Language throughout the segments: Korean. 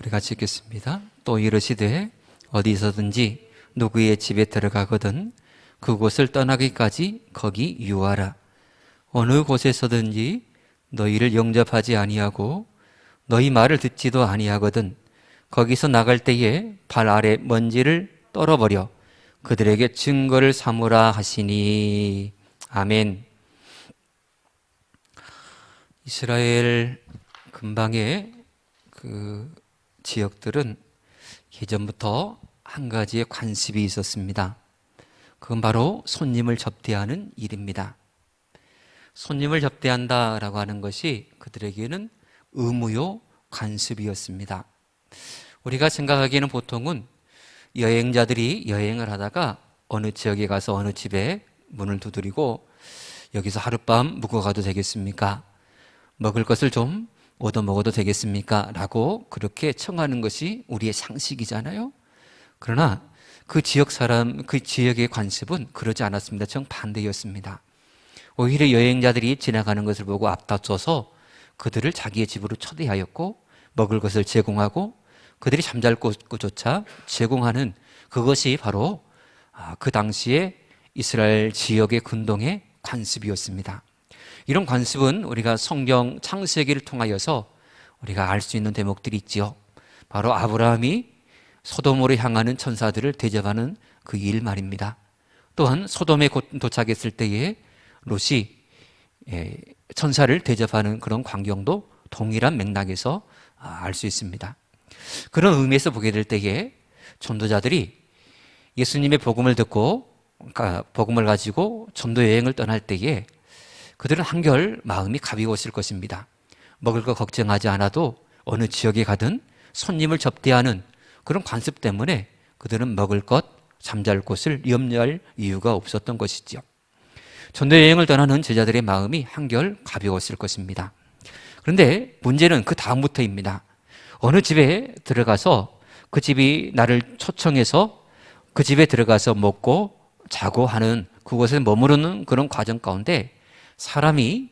우리 같이 읽겠습니다. 또 이르시되 어디서든지 누구의 집에 들어가거든 그곳을 떠나기까지 거기 유하라. 어느 곳에서든지 너희를 영접하지 아니하고 너희 말을 듣지도 아니하거든 거기서 나갈 때에 발 아래 먼지를 떨어버려 그들에게 증거를 삼으라 하시니. 아멘. 이스라엘 근방의 그 지역들은 예전부터 한 가지의 관습이 있었습니다. 그건 바로 손님을 접대하는 일입니다. 손님을 접대한다라고 하는 것이 그들에게는 의무요 관습이었습니다. 우리가 생각하기에는 보통은 여행자들이 여행을 하다가 어느 지역에 가서 어느 집에 문을 두드리고 여기서 하룻밤 묵어가도 되겠습니까? 먹을 것을 좀 얻어 먹어도 되겠습니까? 라고 그렇게 청하는 것이 우리의 상식이잖아요. 그러나 그 지역 사람, 그 지역의 관습은 그러지 않았습니다. 정반대였습니다. 오히려 여행자들이 지나가는 것을 보고 앞다퉈서 그들을 자기의 집으로 초대하였고 먹을 것을 제공하고 그들이 잠잘 곳조차 제공하는 그것이 바로 그 당시에 이스라엘 지역의 근동의 관습이었습니다. 이런 관습은 우리가 성경 창세기를 통하여서 우리가 알 수 있는 대목들이 있지요. 바로 아브라함이 소돔으로 향하는 천사들을 대접하는 그 일 말입니다. 또한 소돔에 도착했을 때에 롯이 천사를 대접하는 그런 광경도 동일한 맥락에서 알 수 있습니다. 그런 의미에서 보게 될 때에 전도자들이 예수님의 복음을 듣고 복음을 가지고 전도 여행을 떠날 때에 그들은 한결 마음이 가벼웠을 것입니다. 먹을 거 걱정하지 않아도 어느 지역에 가든 손님을 접대하는 그런 관습 때문에 그들은 먹을 것, 잠잘 곳을 염려할 이유가 없었던 것이죠. 전도 여행을 떠나는 제자들의 마음이 한결 가벼웠을 것입니다. 그런데 문제는 그 다음부터입니다. 어느 집에 들어가서 그 집이 나를 초청해서 그 집에 들어가서 먹고 자고 하는 그곳에 머무르는 그런 과정 가운데 사람이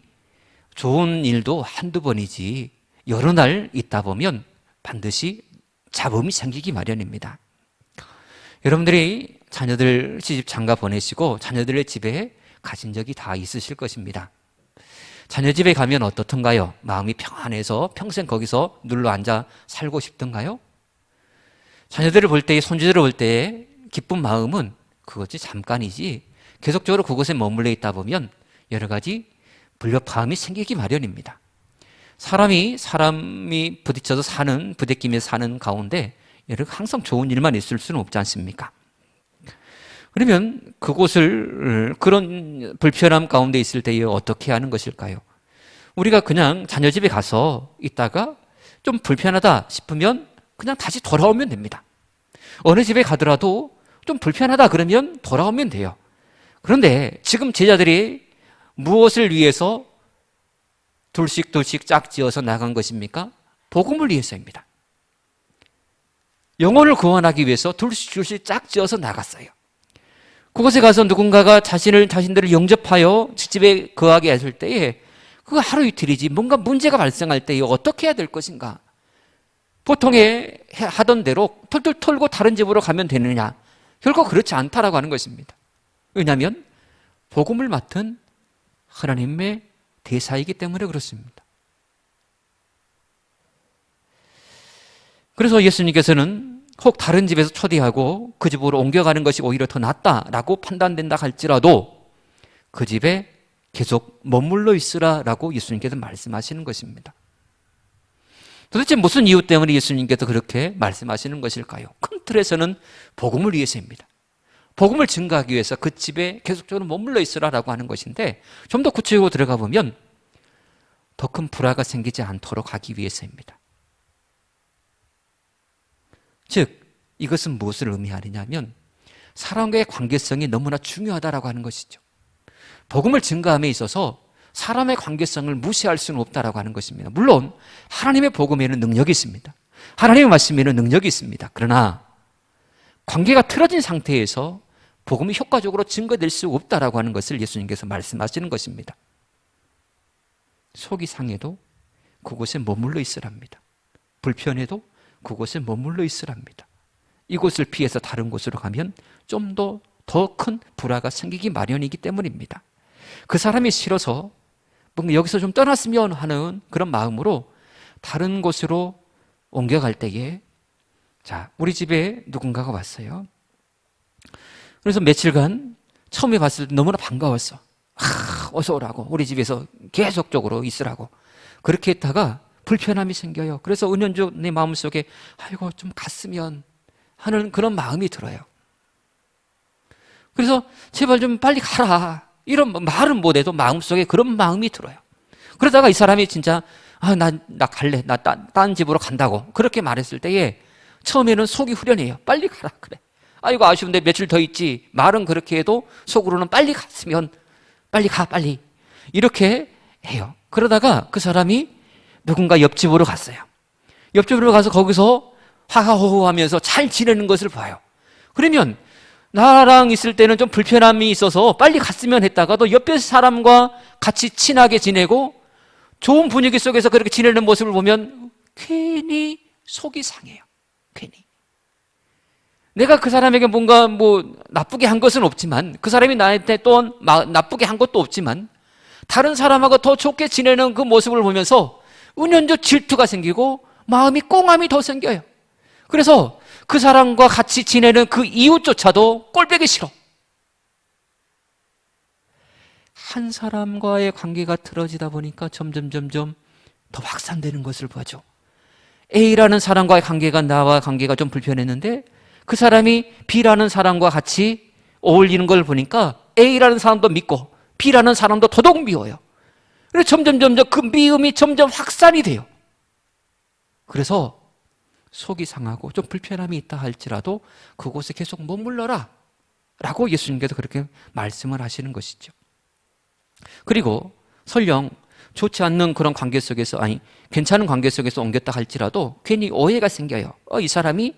좋은 일도 한두 번이지 여러 날 있다 보면 반드시 잡음이 생기기 마련입니다. 여러분들이 자녀들 시집 장가 보내시고 자녀들의 집에 가신 적이 다 있으실 것입니다. 자녀 집에 가면 어떻던가요? 마음이 평안해서 평생 거기서 눌러 앉아 살고 싶던가요? 자녀들을 볼 때에, 손주들을 볼 때에 기쁜 마음은 그것이 잠깐이지 계속적으로 그곳에 머물러 있다 보면 여러 가지 불협화음이 생기기 마련입니다. 사람이 부딪혀서 사는, 부대끼면서 사는 가운데 항상 좋은 일만 있을 수는 없지 않습니까? 그러면 그곳을 그런 불편함 가운데 있을 때에 어떻게 하는 것일까요? 우리가 그냥 자녀 집에 가서 있다가 좀 불편하다 싶으면 그냥 다시 돌아오면 됩니다. 어느 집에 가더라도 좀 불편하다 그러면 돌아오면 돼요. 그런데 지금 제자들이 무엇을 위해서 둘씩 짝지어서 나간 것입니까? 복음을 위해서입니다. 영혼을 구원하기 위해서 둘씩 짝지어서 나갔어요. 그곳에 가서 누군가가 자신들을 영접하여 집에 거하게 했을 때에 그거 하루 이틀이지 뭔가 문제가 발생할 때에 어떻게 해야 될 것인가? 보통에 하던 대로 털털 털고 다른 집으로 가면 되느냐? 결국 그렇지 않다라고 하는 것입니다. 왜냐하면 복음을 맡은 하나님의 대사이기 때문에 그렇습니다. 그래서 예수님께서는 혹 다른 집에서 초대하고 그 집으로 옮겨가는 것이 오히려 더 낫다라고 판단된다 할지라도 그 집에 계속 머물러 있으라라고 예수님께서 말씀하시는 것입니다. 도대체 무슨 이유 때문에 예수님께서 그렇게 말씀하시는 것일까요? 큰 틀에서는 복음을 위해서입니다. 복음을 증거하기 위해서 그 집에 계속적으로 머물러 있으라라고 하는 것인데 좀 더 구체적으로 들어가 보면 더 큰 불화가 생기지 않도록 하기 위해서입니다. 즉 이것은 무엇을 의미하느냐면 사람과의 관계성이 너무나 중요하다라고 하는 것이죠. 복음을 증거함에 있어서 사람의 관계성을 무시할 수는 없다라고 하는 것입니다. 물론 하나님의 복음에는 능력이 있습니다. 하나님의 말씀에는 능력이 있습니다. 그러나 관계가 틀어진 상태에서 복음이 효과적으로 증거될 수 없다라고 하는 것을 예수님께서 말씀하시는 것입니다. 속이 상해도 그곳에 머물러 있으랍니다. 불편해도 그곳에 머물러 있으랍니다. 이곳을 피해서 다른 곳으로 가면 좀 더 큰 불화가 생기기 마련이기 때문입니다. 그 사람이 싫어서 뭔가 여기서 좀 떠났으면 하는 그런 마음으로 다른 곳으로 옮겨갈 때에, 자, 우리 집에 누군가가 왔어요. 그래서 며칠간 처음에 봤을 때 너무나 반가웠어. 어서 오라고, 우리 집에서 계속적으로 있으라고. 그렇게 했다가 불편함이 생겨요. 그래서 은연중 내 마음속에 아이고 좀 갔으면 하는 그런 마음이 들어요. 그래서 제발 좀 빨리 가라, 이런 말은 못해도 마음속에 그런 마음이 들어요. 그러다가 이 사람이 진짜 나 갈래, 나 딴 집으로 간다고 그렇게 말했을 때에 처음에는 속이 후련해요. 빨리 가라, 그래, 아이고 아쉬운데 며칠 더 있지. 말은 그렇게 해도 속으로는 빨리 갔으면 빨리 가, 빨리, 이렇게 해요. 그러다가 그 사람이 누군가 옆집으로 갔어요. 옆집으로 가서 거기서 하하호호 하면서 잘 지내는 것을 봐요. 그러면 나랑 있을 때는 좀 불편함이 있어서 빨리 갔으면 했다가도 옆에 사람과 같이 친하게 지내고 좋은 분위기 속에서 그렇게 지내는 모습을 보면 괜히 속이 상해요. 괜히. 내가 그 사람에게 뭔가 나쁘게 한 것은 없지만, 그 사람이 나한테 또 나쁘게 한 것도 없지만, 다른 사람하고 더 좋게 지내는 그 모습을 보면서 은연중 질투가 생기고 마음이 꽁함이 더 생겨요. 그래서 그 사람과 같이 지내는 그 이웃조차도 꼴보기 싫어. 한 사람과의 관계가 틀어지다 보니까 점점 더 확산되는 것을 보죠. A라는 사람과의 관계가, 나와 관계가 좀 불편했는데 그 사람이 B라는 사람과 같이 어울리는 걸 보니까 A라는 사람도 믿고 B라는 사람도 더더욱 미워요. 그래서 점점 그 미움이 점점 확산이 돼요. 그래서 속이 상하고 좀 불편함이 있다 할지라도 그곳에 계속 머물러라 라고 예수님께서 그렇게 말씀을 하시는 것이죠. 그리고 설령 좋지 않는 그런 관계 속에서, 괜찮은 관계 속에서 옮겼다 할지라도 괜히 오해가 생겨요. 이 사람이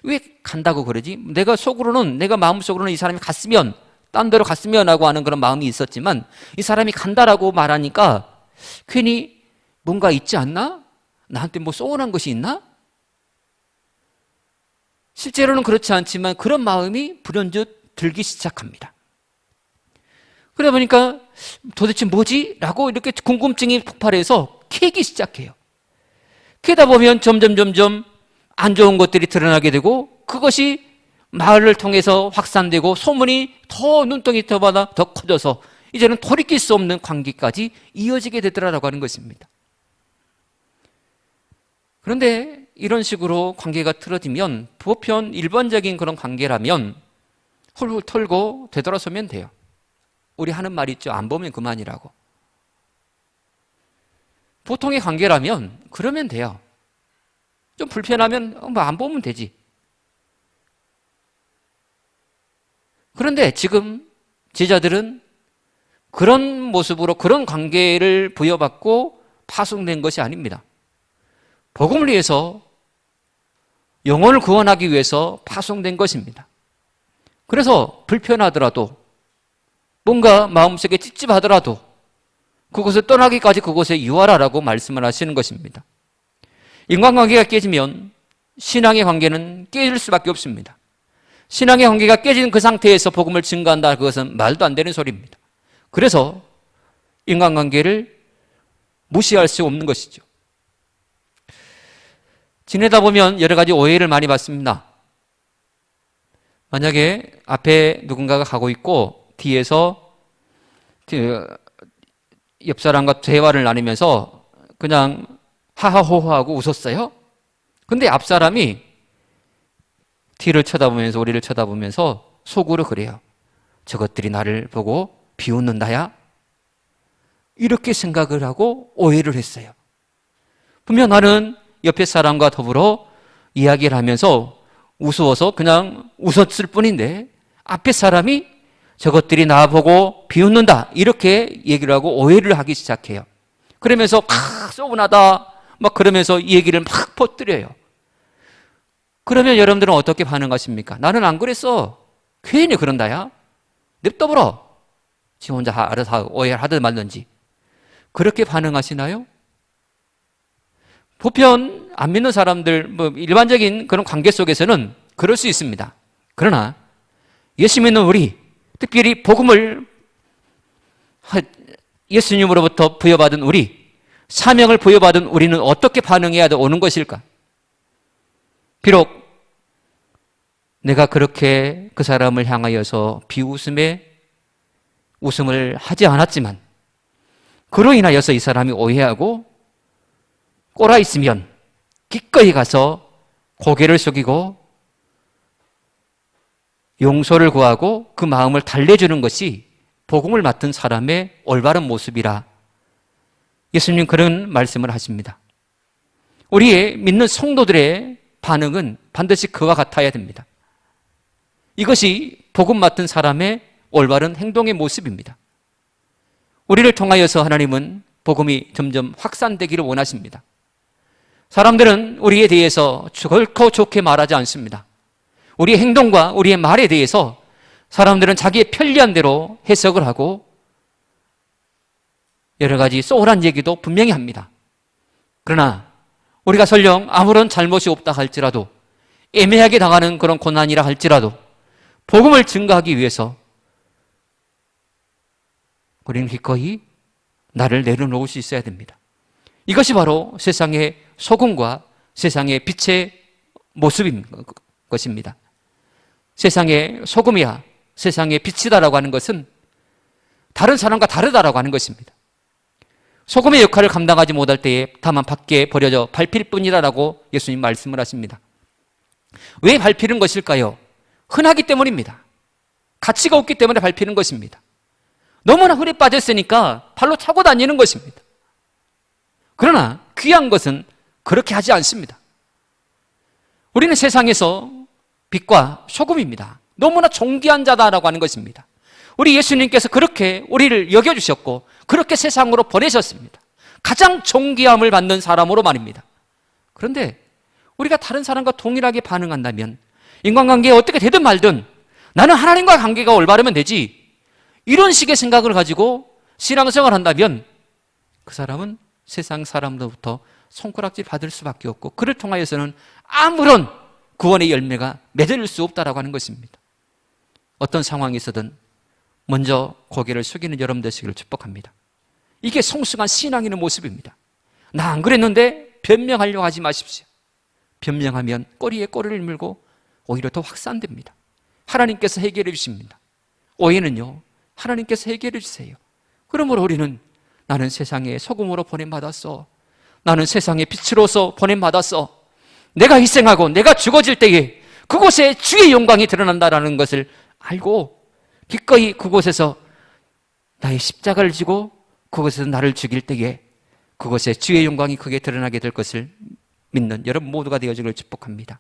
왜 간다고 그러지? 내가 속으로는, 내가 마음속으로는 이 사람이 갔으면, 딴 데로 갔으면 하고 하는 그런 마음이 있었지만 이 사람이 간다라고 말하니까 괜히 뭔가 있지 않나? 나한테 소원한 것이 있나? 실제로는 그렇지 않지만 그런 마음이 불현듯 들기 시작합니다. 그러다 보니까 도대체 뭐지? 라고 이렇게 궁금증이 폭발해서 캐기 시작해요. 캐다 보면 점점 안 좋은 것들이 드러나게 되고 그것이 마을을 통해서 확산되고 소문이 더 눈덩이 터마다 더 커져서 이제는 돌이킬 수 없는 관계까지 이어지게 되더라라고 하는 것입니다. 그런데 이런 식으로 관계가 틀어지면 보편 일반적인 그런 관계라면 훌훌 털고 되돌아서면 돼요. 우리 하는 말 있죠. 안 보면 그만이라고. 보통의 관계라면 그러면 돼요. 좀 불편하면 안 보면 되지. 그런데 지금 제자들은 그런 모습으로 그런 관계를 부여받고 파송된 것이 아닙니다. 복음을 위해서, 영혼을 구원하기 위해서 파송된 것입니다. 그래서 불편하더라도, 뭔가 마음속에 찝찝하더라도 그곳을 떠나기까지 그곳에 유하라라고 말씀을 하시는 것입니다. 인간관계가 깨지면 신앙의 관계는 깨질 수밖에 없습니다. 신앙의 관계가 깨진 그 상태에서 복음을 증거한다, 그것은 말도 안 되는 소리입니다. 그래서 인간관계를 무시할 수 없는 것이죠. 지내다 보면 여러 가지 오해를 많이 받습니다. 만약에 앞에 누군가가 가고 있고 뒤에서 옆 사람과 대화를 나누면서 그냥 하하호호하고 웃었어요. 근데 앞 사람이 뒤를 쳐다보면서, 우리를 쳐다보면서 속으로 그래요. 저것들이 나를 보고 비웃는다야? 이렇게 생각을 하고 오해를 했어요. 분명 나는 옆에 사람과 더불어 이야기를 하면서 우스워서 그냥 웃었을 뿐인데 앞에 사람이 저것들이 나보고 비웃는다 이렇게 얘기를 하고 오해를 하기 시작해요. 그러면서 서운하다 막 그러면서 이 얘기를 막 퍼뜨려요. 그러면 여러분들은 어떻게 반응하십니까? 나는 안 그랬어. 괜히 그런다야? 냅둬버려. 지 혼자 알아서 오해를 하든 말든지. 그렇게 반응하시나요? 보편 안 믿는 사람들, 일반적인 그런 관계 속에서는 그럴 수 있습니다. 그러나 예수 믿는 우리, 특별히 복음을 예수님으로부터 부여받은 우리, 사명을 부여받은 우리는 어떻게 반응해야 오는 것일까? 비록 내가 그렇게 그 사람을 향하여서 웃음을 하지 않았지만 그로 인하여서 이 사람이 오해하고 꼬라 있으면 기꺼이 가서 고개를 숙이고 용서를 구하고 그 마음을 달래주는 것이 복음을 맡은 사람의 올바른 모습이라 예수님 그런 말씀을 하십니다. 우리의 믿는 성도들의 반응은 반드시 그와 같아야 됩니다. 이것이 복음 맡은 사람의 올바른 행동의 모습입니다. 우리를 통하여서 하나님은 복음이 점점 확산되기를 원하십니다. 사람들은 우리에 대해서 결코 좋게 말하지 않습니다. 우리의 행동과 우리의 말에 대해서 사람들은 자기의 편리한 대로 해석을 하고 여러 가지 소홀한 얘기도 분명히 합니다. 그러나 우리가 설령 아무런 잘못이 없다 할지라도 애매하게 당하는 그런 고난이라 할지라도 복음을 증거하기 위해서 우리는 기꺼이 나를 내려놓을 수 있어야 됩니다. 이것이 바로 세상의 소금과 세상의 빛의 모습인 것입니다. 세상의 소금이야 세상의 빛이다라고 하는 것은 다른 사람과 다르다라고 하는 것입니다. 소금의 역할을 감당하지 못할 때에 다만 밖에 버려져 밟힐 뿐이다라고 예수님 말씀을 하십니다. 왜 밟히는 것일까요? 흔하기 때문입니다. 가치가 없기 때문에 밟히는 것입니다. 너무나 흔히 빠졌으니까 발로 차고 다니는 것입니다. 그러나 귀한 것은 그렇게 하지 않습니다. 우리는 세상에서 빛과 소금입니다. 너무나 존귀한 자다라고 하는 것입니다. 우리 예수님께서 그렇게 우리를 여겨주셨고 그렇게 세상으로 보내셨습니다. 가장 존귀함을 받는 사람으로 말입니다. 그런데 우리가 다른 사람과 동일하게 반응한다면 인간관계에 어떻게 되든 말든 나는 하나님과 관계가 올바르면 되지, 이런 식의 생각을 가지고 신앙생활을 한다면 그 사람은 세상 사람들로부터 손가락질 받을 수밖에 없고 그를 통하여서는 아무런 구원의 열매가 맺을 수 없다라고 하는 것입니다. 어떤 상황에서든 먼저 고개를 숙이는 여러분 되시기를 축복합니다. 이게 성숙한 신앙인의 모습입니다. 나 안 그랬는데 변명하려고 하지 마십시오. 변명하면 꼬리에 꼬리를 물고 오히려 더 확산됩니다. 하나님께서 해결해 주십니다. 오해는요, 하나님께서 해결해 주세요. 그러므로 우리는 나는 세상의 소금으로 보냄받았어, 나는 세상의 빛으로서 보냄받았어, 내가 희생하고 내가 죽어질 때에 그곳에 주의 영광이 드러난다라는 것을 알고 기꺼이 그곳에서 나의 십자가를 지고 그곳에서 나를 죽일 때에 그곳에 주의 영광이 크게 드러나게 될 것을 믿는 여러분 모두가 되어지기를 축복합니다.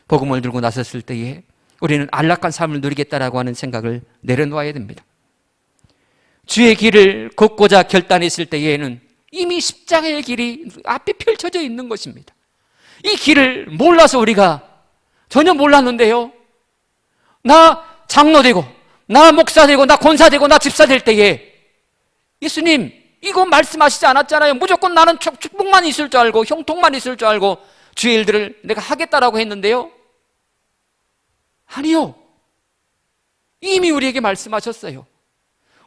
복음을 들고 나섰을 때에 우리는 안락한 삶을 누리겠다라고 하는 생각을 내려놓아야 됩니다. 주의 길을 걷고자 결단했을 때에는 이미 십자가의 길이 앞에 펼쳐져 있는 것입니다. 이 길을 몰라서 우리가 전혀 몰랐는데요, 나 장로 되고 나 목사 되고 나 권사 되고 나 집사 될 때에 예수님 이거 말씀하시지 않았잖아요. 무조건 나는 축복만 있을 줄 알고 형통만 있을 줄 알고 주의 일들을 내가 하겠다라고 했는데요, 아니요, 이미 우리에게 말씀하셨어요.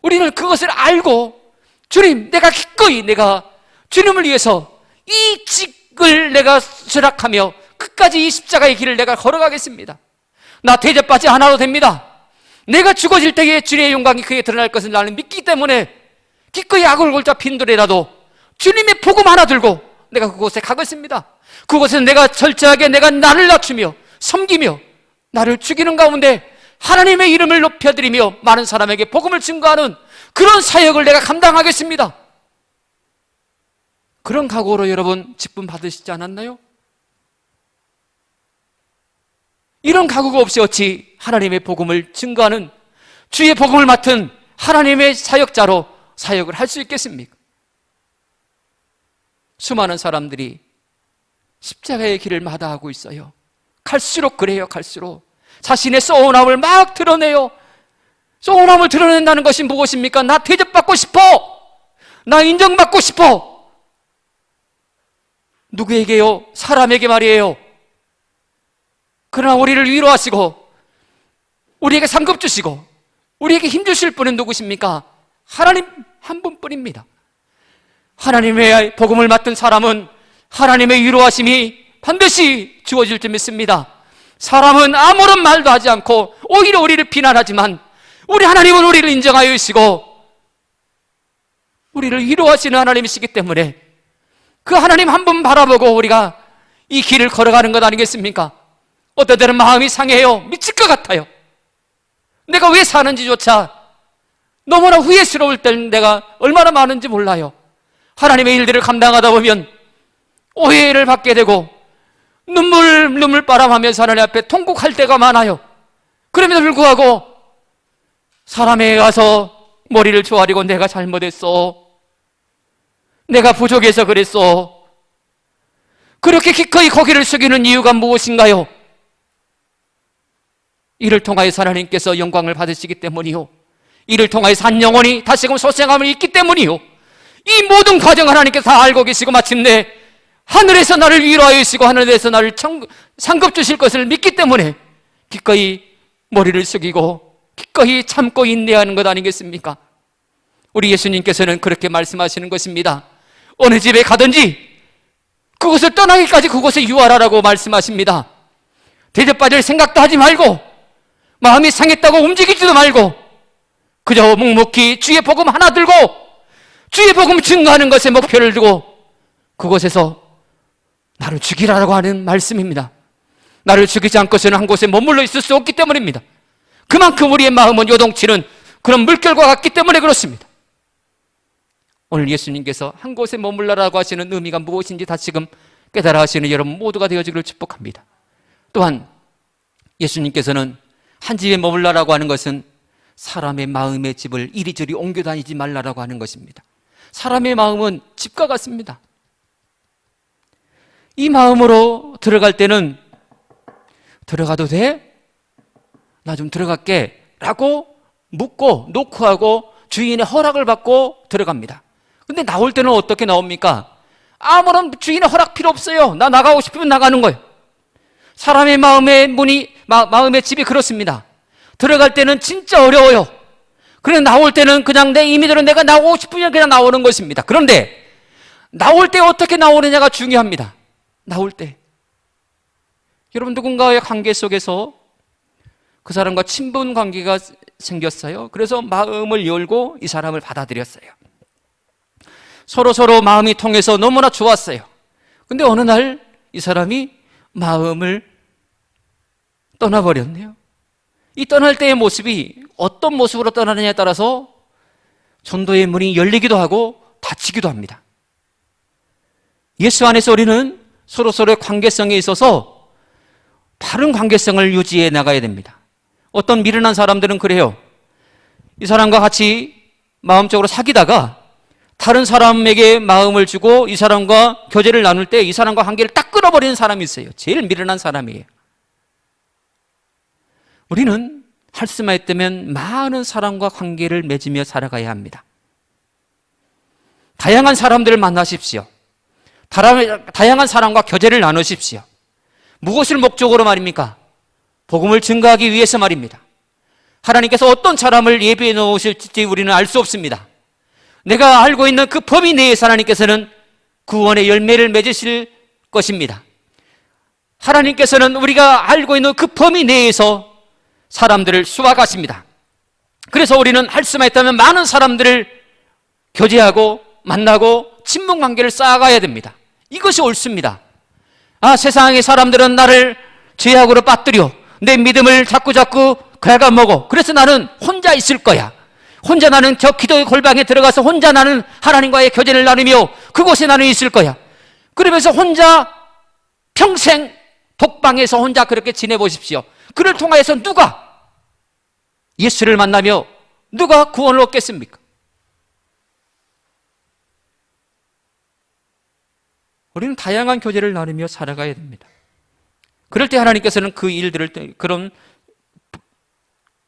우리는 그것을 알고 주님, 내가 기꺼이 내가 주님을 위해서 이 직을 내가 수락하며 끝까지 이 십자가의 길을 내가 걸어가겠습니다. 나 대접받지 않아도 됩니다. 내가 죽어질 때에 주님의 영광이 크게 드러날 것을 나는 믿기 때문에 기꺼이 악을 골자 빈들이라도 주님의 복음 하나 들고 내가 그곳에 가겠습니다. 그곳에서 내가 철저하게 내가 나를 낮추며 섬기며 나를 죽이는 가운데 하나님의 이름을 높여드리며 많은 사람에게 복음을 증거하는 그런 사역을 내가 감당하겠습니다. 그런 각오로 여러분 직분 받으시지 않았나요? 이런 각오가 없이 어찌 하나님의 복음을 증거하는 주의 복음을 맡은 하나님의 사역자로 사역을 할 수 있겠습니까? 수많은 사람들이 십자가의 길을 마다하고 있어요. 갈수록 그래요. 갈수록 자신의 소원함을 막 드러내요. 소원함을 드러낸다는 것이 무엇입니까? 나 대접받고 싶어, 나 인정받고 싶어. 누구에게요? 사람에게 말이에요. 그러나 우리를 위로하시고 우리에게 상급 주시고 우리에게 힘 주실 분은 누구십니까? 하나님 한 분뿐입니다. 하나님의 복음을 맡은 사람은 하나님의 위로하심이 반드시 주어질 줄 믿습니다. 사람은 아무런 말도 하지 않고 오히려 우리를 비난하지만 우리 하나님은 우리를 인정하여 주시고 우리를 위로하시는 하나님이시기 때문에 그 하나님 한 분 바라보고 우리가 이 길을 걸어가는 것 아니겠습니까? 어떨 때는 마음이 상해요. 미칠 것 같아요. 내가 왜 사는지조차 너무나 후회스러울 때는 내가 얼마나 많은지 몰라요. 하나님의 일들을 감당하다 보면 오해를 받게 되고 눈물바람하면서 하나님 앞에 통곡할 때가 많아요. 그럼에도 불구하고 사람에게 가서 머리를 조아리고 내가 잘못했어, 내가 부족해서 그랬어, 그렇게 기꺼이 고개를 숙이는 이유가 무엇인가요? 이를 통하여서 하나님께서 영광을 받으시기 때문이요, 이를 통하여서 한 영혼이 다시금 소생함을 잊기 때문이요, 이 모든 과정을 하나님께서 다 알고 계시고 마침내 하늘에서 나를 위로하여 주시고 하늘에서 나를 상급 주실 것을 믿기 때문에 기꺼이 머리를 숙이고 기꺼이 참고 인내하는 것 아니겠습니까? 우리 예수님께서는 그렇게 말씀하시는 것입니다. 어느 집에 가든지 그곳을 떠나기까지 그곳에 유하라라고 말씀하십니다. 대접받을 생각도 하지 말고 마음이 상했다고 움직이지도 말고 그저 묵묵히 주의 복음 하나 들고 주의 복음 증거하는 것에 목표를 두고 그곳에서 나를 죽이라고 하는 말씀입니다. 나를 죽이지 않고서는 한 곳에 머물러 있을 수 없기 때문입니다. 그만큼 우리의 마음은 요동치는 그런 물결과 같기 때문에 그렇습니다. 오늘 예수님께서 한 곳에 머물러라고 하시는 의미가 무엇인지 다시금 깨달아 하시는 여러분 모두가 되어지기를 축복합니다. 또한 예수님께서는 한 집에 머물러라고 하는 것은 사람의 마음의 집을 이리저리 옮겨 다니지 말라라고 하는 것입니다. 사람의 마음은 집과 같습니다. 이 마음으로 들어갈 때는 들어가도 돼? 나 좀 들어갈게 라고 묻고 놓고 하고 주인의 허락을 받고 들어갑니다. 근데 나올 때는 어떻게 나옵니까? 아무런 주인의 허락 필요 없어요. 나 나가고 싶으면 나가는 거예요. 사람의 마음의 문이, 마음의 집이 그렇습니다. 들어갈 때는 진짜 어려워요. 그래 나올 때는 그냥 내 임의대로 내가 나오고 싶으면 그냥 나오는 것입니다. 그런데 나올 때 어떻게 나오느냐가 중요합니다. 나올 때 여러분 누군가의 관계 속에서 그 사람과 친분 관계가 생겼어요. 그래서 마음을 열고 이 사람을 받아들였어요. 서로 마음이 통해서 너무나 좋았어요. 근데 어느 날 이 사람이 마음을 떠나버렸네요. 이 떠날 때의 모습이 어떤 모습으로 떠나느냐에 따라서 전도의 문이 열리기도 하고 닫히기도 합니다. 예수 안에서 우리는 서로의 관계성에 있어서 바른 관계성을 유지해 나가야 됩니다. 어떤 미련한 사람들은 그래요. 이 사람과 같이 마음적으로 사귀다가 다른 사람에게 마음을 주고 이 사람과 교제를 나눌 때 이 사람과 관계를 딱 끊어버리는 사람이 있어요. 제일 미련한 사람이에요. 우리는 할 수만 있다면 많은 사람과 관계를 맺으며 살아가야 합니다. 다양한 사람들을 만나십시오. 다양한 사람과 교제를 나누십시오. 무엇을 목적으로 말입니까? 복음을 증거하기 위해서 말입니다. 하나님께서 어떤 사람을 예비해 놓으실지 우리는 알 수 없습니다. 내가 알고 있는 그 범위 내에서 하나님께서는 구원의 열매를 맺으실 것입니다. 하나님께서는 우리가 알고 있는 그 범위 내에서 사람들을 수확하십니다. 그래서 우리는 할 수만 있다면 많은 사람들을 교제하고 만나고 친분 관계를 쌓아가야 됩니다. 이것이 옳습니다. 세상의 사람들은 나를 죄악으로 빠뜨려 내 믿음을 자꾸 갉아먹어. 그래서 나는 혼자 있을 거야. 혼자 나는 저 기도의 골방에 들어가서 혼자 나는 하나님과의 교제를 나누며 그곳에 나는 있을 거야. 그러면서 혼자 평생 독방에서 혼자 그렇게 지내보십시오. 그를 통하여서 누가 예수를 만나며 누가 구원을 얻겠습니까? 우리는 다양한 교제를 나누며 살아가야 됩니다. 그럴 때 하나님께서는 그 일들을, 그런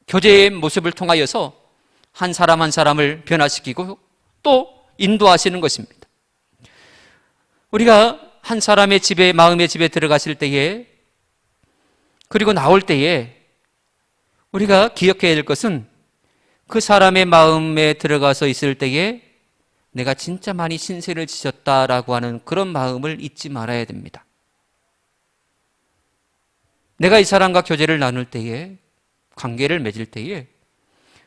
교제의 모습을 통하여서 한 사람 한 사람을 변화시키고 또 인도하시는 것입니다. 우리가 한 사람의 집에, 마음의 집에 들어가실 때에, 그리고 나올 때에 우리가 기억해야 될 것은 그 사람의 마음에 들어가서 있을 때에 내가 진짜 많이 신세를 지셨다라고 하는 그런 마음을 잊지 말아야 됩니다. 내가 이 사람과 교제를 나눌 때에, 관계를 맺을 때에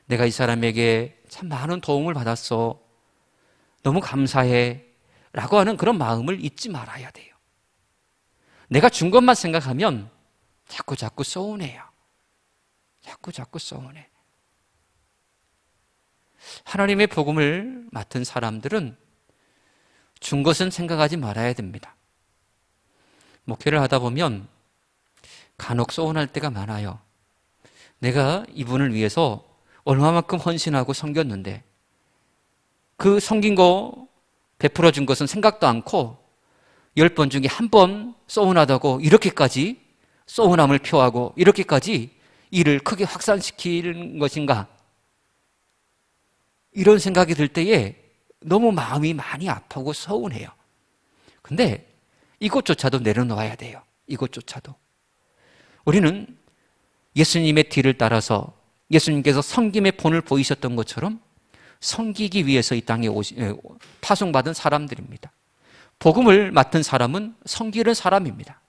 내가 이 사람에게 참 많은 도움을 받았어, 너무 감사해 라고 하는 그런 마음을 잊지 말아야 돼요. 내가 준 것만 생각하면 자꾸 서운해요. 자꾸 서운해. 하나님의 복음을 맡은 사람들은 준 것은 생각하지 말아야 됩니다. 목회를 하다 보면 간혹 서운할 때가 많아요. 내가 이분을 위해서 얼마만큼 헌신하고 섬겼는데 그 섬긴 거 베풀어 준 것은 생각도 않고 10번 중에 한 번 서운하다고 이렇게까지 서운함을 표하고 이렇게까지 일을 크게 확산시키는 것인가, 이런 생각이 들 때에 너무 마음이 많이 아프고 서운해요. 근데 이것조차도 내려놓아야 돼요. 이것조차도. 우리는 예수님의 뒤를 따라서 예수님께서 섬김의 본을 보이셨던 것처럼 섬기기 위해서 이 땅에 파송받은 사람들입니다. 복음을 맡은 사람은 섬기는 사람입니다.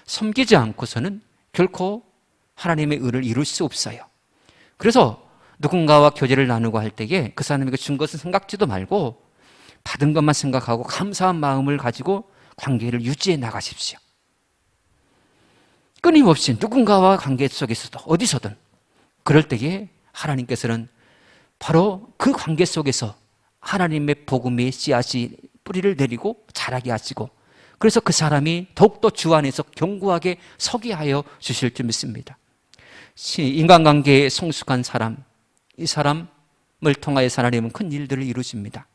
섬기지 않고서는 결코 하나님의 의를 이룰 수 없어요. 그래서 누군가와 교제를 나누고 할 때에 그 사람에게 준 것을 생각지도 말고 받은 것만 생각하고 감사한 마음을 가지고 관계를 유지해 나가십시오. 끊임없이 누군가와 관계 속에서도 어디서든 그럴 때에 하나님께서는 바로 그 관계 속에서 하나님의 복음의 씨앗이 뿌리를 내리고 자라게 하시고, 그래서 그 사람이 더욱더 주 안에서 견고하게 서게 하여 주실 줄 믿습니다. 인간관계에 성숙한 사람, 이 사람을 통하여서 하나님은 큰 일들을 이루십니다.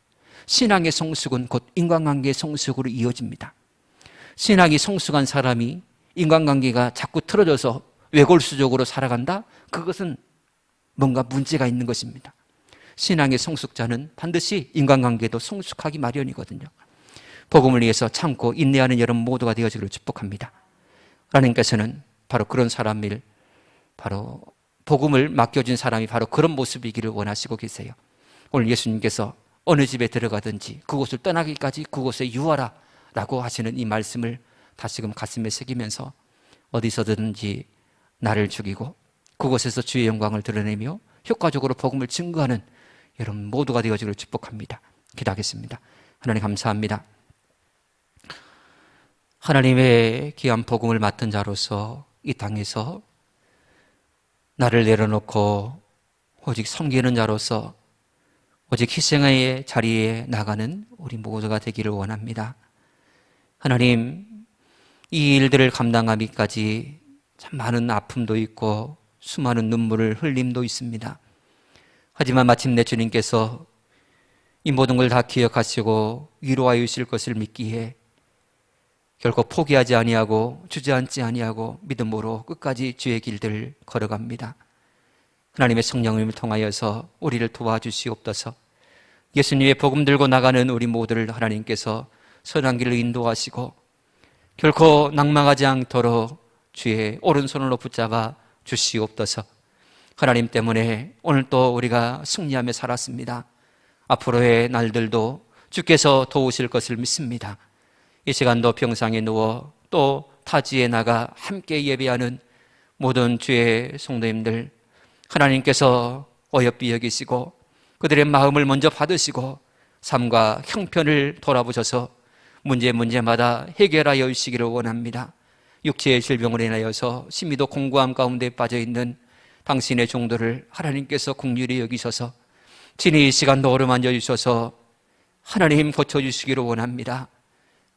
신앙의 성숙은 곧 인간관계의 성숙으로 이어집니다. 신앙이 성숙한 사람이 인간관계가 자꾸 틀어져서 외골수적으로 살아간다? 그것은 뭔가 문제가 있는 것입니다. 신앙의 성숙자는 반드시 인간관계도 성숙하기 마련이거든요. 복음을 위해서 참고 인내하는 여러분 모두가 되어지기를 축복합니다. 하나님께서는 바로 그런 사람을, 바로 복음을 맡겨준 사람이 바로 그런 모습이기를 원하시고 계세요. 오늘 예수님께서 어느 집에 들어가든지 그곳을 떠나기까지 그곳에 유하라 라고 하시는 이 말씀을 다시금 가슴에 새기면서 어디서든지 나를 죽이고 그곳에서 주의 영광을 드러내며 효과적으로 복음을 증거하는 여러분 모두가 되어지기를 축복합니다. 기도하겠습니다. 하나님 감사합니다. 하나님의 귀한 복음을 맡은 자로서 이 땅에서 나를 내려놓고 오직 섬기는 자로서 오직 희생의 자리에 나가는 우리 모두가 되기를 원합니다. 하나님, 이 일들을 감당하기까지 참 많은 아픔도 있고 수많은 눈물을 흘림도 있습니다. 하지만 마침내 주님께서 이 모든 걸 다 기억하시고 위로하여 주실 것을 믿기에 결코 포기하지 아니하고 주저앉지 아니하고 믿음으로 끝까지 주의 길들을 걸어갑니다. 하나님의 성령님을 통하여서 우리를 도와주시옵소서. 예수님의 복음 들고 나가는 우리 모두를 하나님께서 선한 길로 인도하시고 결코 낭망하지 않도록 주의 오른손으로 붙잡아 주시옵소서. 하나님 때문에 오늘 또 우리가 승리하며 살았습니다. 앞으로의 날들도 주께서 도우실 것을 믿습니다. 이 시간도 병상에 누워 또 타지에 나가 함께 예배하는 모든 주의 성도님들, 하나님께서 어여삐 여기시고 그들의 마음을 먼저 받으시고 삶과 형편을 돌아보셔서 문제마다 해결하여 주시기를 원합니다. 육체의 질병으로 인하여서 심히도 공고함 가운데 빠져있는 당신의 종들을 하나님께서 긍휼히 여기셔서 친히 이 시간도 어루만져 주셔서 하나님 고쳐주시기를 원합니다.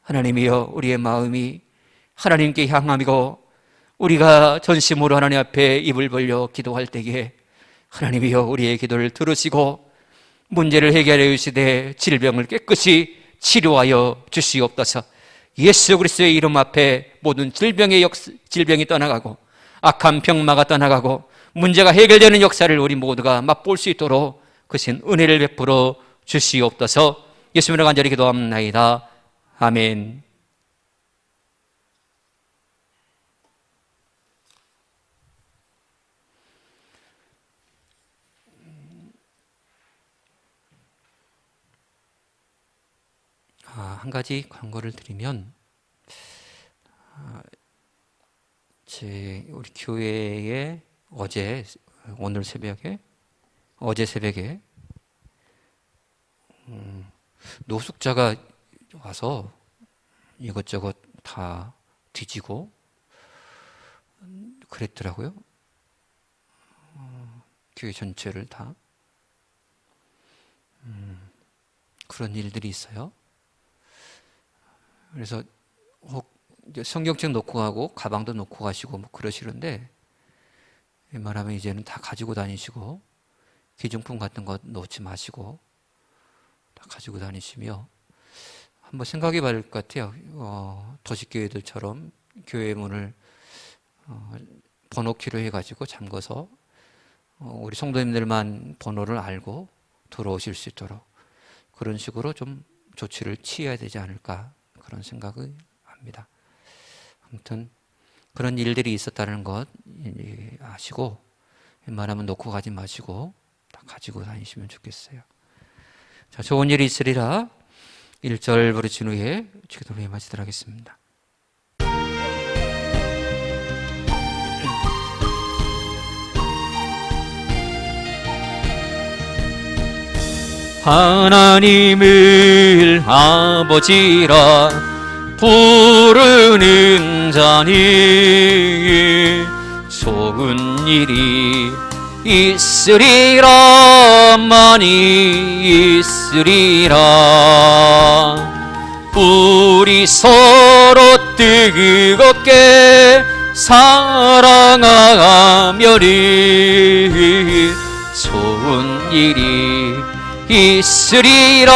하나님이여, 우리의 마음이 하나님께 향함이고 우리가 전심으로 하나님 앞에 입을 벌려 기도할 때에 하나님이여, 우리의 기도를 들으시고 문제를 해결해 주시되 질병을 깨끗이 치료하여 주시옵소서. 예수 그리스도의 이름 앞에 모든 질병이 떠나가고 악한 병마가 떠나가고 문제가 해결되는 역사를 우리 모두가 맛볼 수 있도록 그신 은혜를 베풀어 주시옵소서. 예수님으로 간절히 기도합나이다. 아멘. 한 가지 광고를 드리면, 우리 교회에 어제 새벽에 노숙자가 와서 이것저것 다 뒤지고 그랬더라고요. 교회 전체를 다. 그런 일들이 있어요. 그래서 혹 성경책 놓고 가고 가방도 놓고 가시고 뭐 그러시는데, 웬만하면 이제는 다 가지고 다니시고 기중품 같은 거 놓지 마시고 다 가지고 다니시며, 한번 생각해 봐야 될 것 같아요. 도시교회들처럼 교회 문을 번호키로 해가지고 잠궈서 우리 성도님들만 번호를 알고 들어오실 수 있도록 그런 식으로 좀 조치를 취해야 되지 않을까, 그런 생각을 합니다. 아무튼 그런 일들이 있었다는 것 아시고, 웬만하면 놓고 가지 마시고 다 가지고 다니시면 좋겠어요. 자, 좋은 일이 있으리라 1절 부르신 후에 기도를 마치도록 하겠습니다. 하나님을 아버지라 부르는 자니 좋은 일이 있으리라, 많이 있으리라. 우리 서로 뜨겁게 사랑하며니 좋은 일이 있으리라,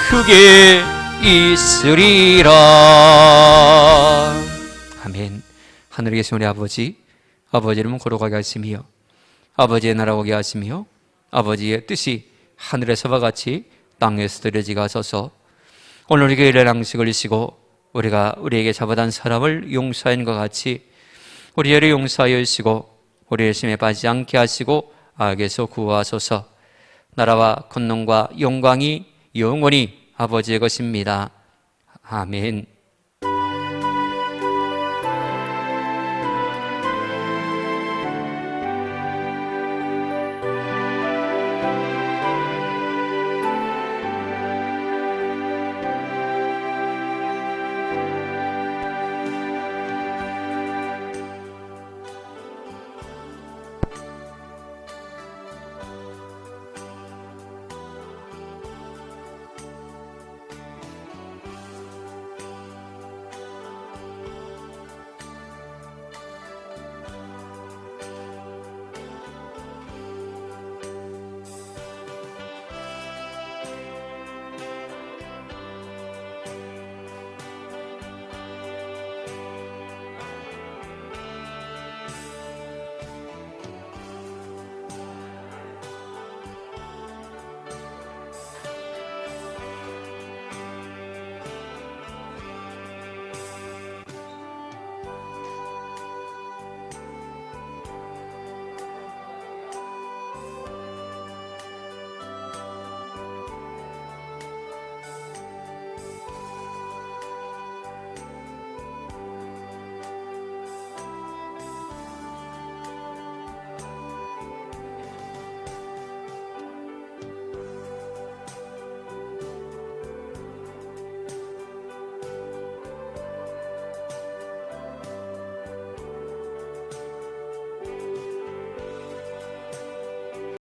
크게 있으리라. 아멘. 하늘에 계신 우리 아버지, 아버지 이름은 거룩하게 하시며 아버지의 나라 오게 하시며 아버지의 뜻이 하늘에서와 같이 땅에서 이루어지게 하소서. 오늘 우리에게 일할 양식을 주시고 우리가 우리에게 잘못한 사람을 용서하는 것 같이 우리 죄를 용서하여 주시고 우리의 심에 빠지지 않게 하시고 악에서 구하소서. 나라와 권능과 영광이 영원히 아버지의 것입니다. 아멘.